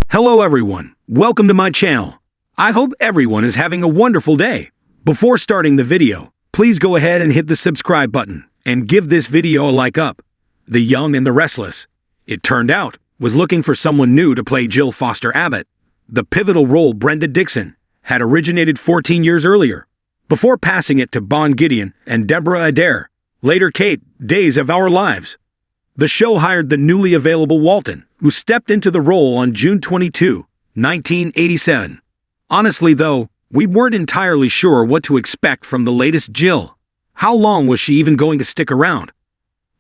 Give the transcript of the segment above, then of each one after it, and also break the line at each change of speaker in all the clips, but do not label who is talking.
Hello everyone, welcome to my channel. I hope everyone is having a wonderful day. Before starting the video, please go ahead and hit the subscribe button and give this video a like up. The Young and the Restless, it turned out, was looking for someone new to play Jill Foster Abbott. The pivotal role Brenda Dixon had originated 14 years earlier, before passing it to Bon Gideon and Deborah Adair, later Kate, Days of Our Lives. The show hired the newly available Walton, who stepped into the role on June 22, 1987. Honestly though, we weren't entirely sure what to expect from the latest Jill. How long was she even going to stick around?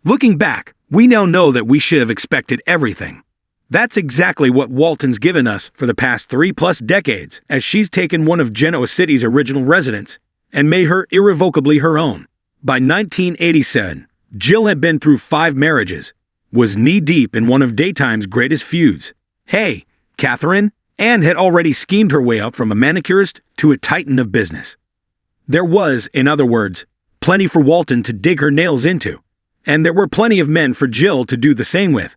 Looking back, we now know that we should have expected everything. That's exactly what Walton's given us for the past 3+ decades, as she's taken one of Genoa City's original residents and made her irrevocably her own. By 1987, Jill had been through 5 marriages, was knee-deep in one of daytime's greatest feuds, Hey, Catherine, and had already schemed her way up from a manicurist to a titan of business. There was, in other words, plenty for Walton to dig her nails into, and there were plenty of men for Jill to do the same with.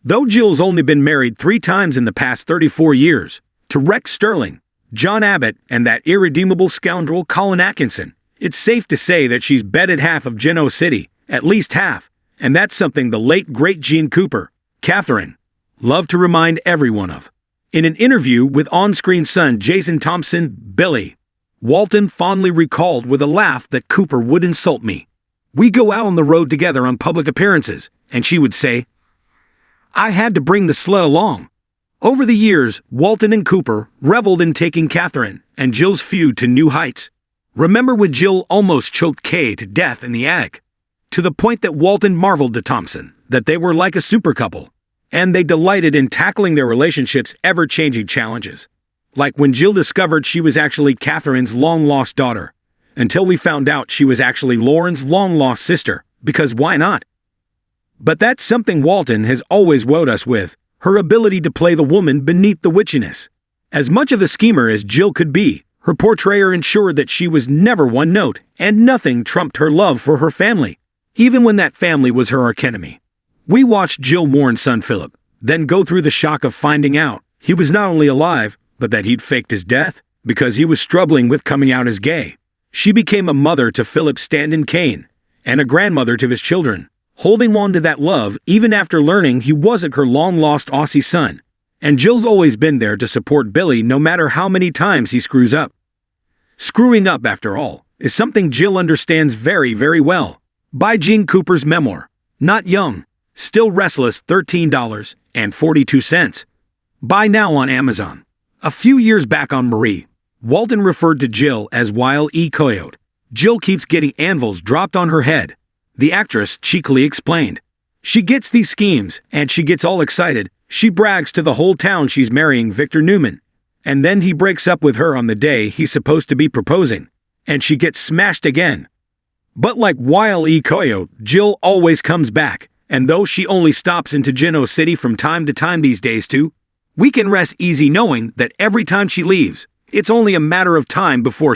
Though Jill's only been married 3 times in the past 34 years, to Rex Sterling, John Abbott, and that irredeemable scoundrel Colin Atkinson, it's safe to say that she's bedded half of Genoa City, at least half, and that's something the late great Gene Cooper, Catherine, loved to remind everyone of. In an interview with on-screen son Jason Thompson, Billy, Walton fondly recalled with a laugh that Cooper would insult me. We go out on the road together on public appearances, and she would say, I had to bring the sled along. Over the years, Walton and Cooper reveled in taking Catherine and Jill's feud to new heights. Remember when Jill almost choked Kay to death in the attic? To the point that Walton marveled to Thompson that they were like a super couple, and they delighted in tackling their relationship's ever-changing challenges. Like when Jill discovered she was actually Catherine's long-lost daughter, until we found out she was actually Lauren's long-lost sister, because why not? But that's something Walton has always wowed us with, her ability to play the woman beneath the witchiness. As much of a schemer as Jill could be, her portrayer ensured that she was never one note, and nothing trumped her love for her family, even when that family was her archenemy. We watched Jill mourn son Philip, then go through the shock of finding out he was not only alive, but that he'd faked his death because he was struggling with coming out as gay. She became a mother to Philip Stanton Kane, and a grandmother to his children, holding on to that love even after learning he wasn't her long-lost Aussie son. And Jill's always been there to support Billy no matter how many times he screws up. Screwing up, after all, is something Jill understands very, very well. Buy Gene Cooper's memoir, Not Young, Still Restless, $13.42. Buy now on Amazon. A few years back on Marie, Walton referred to Jill as Wile E. Coyote. Jill keeps getting anvils dropped on her head, the actress cheekily explained. She gets these schemes, and she gets all excited. She brags to the whole town she's marrying Victor Newman. And then he breaks up with her on the day he's supposed to be proposing, and she gets smashed again. But like Wile E. Coyote, Jill always comes back, and though she only stops into Genoa City from time to time these days too, we can rest easy knowing that every time she leaves, it's only a matter of time before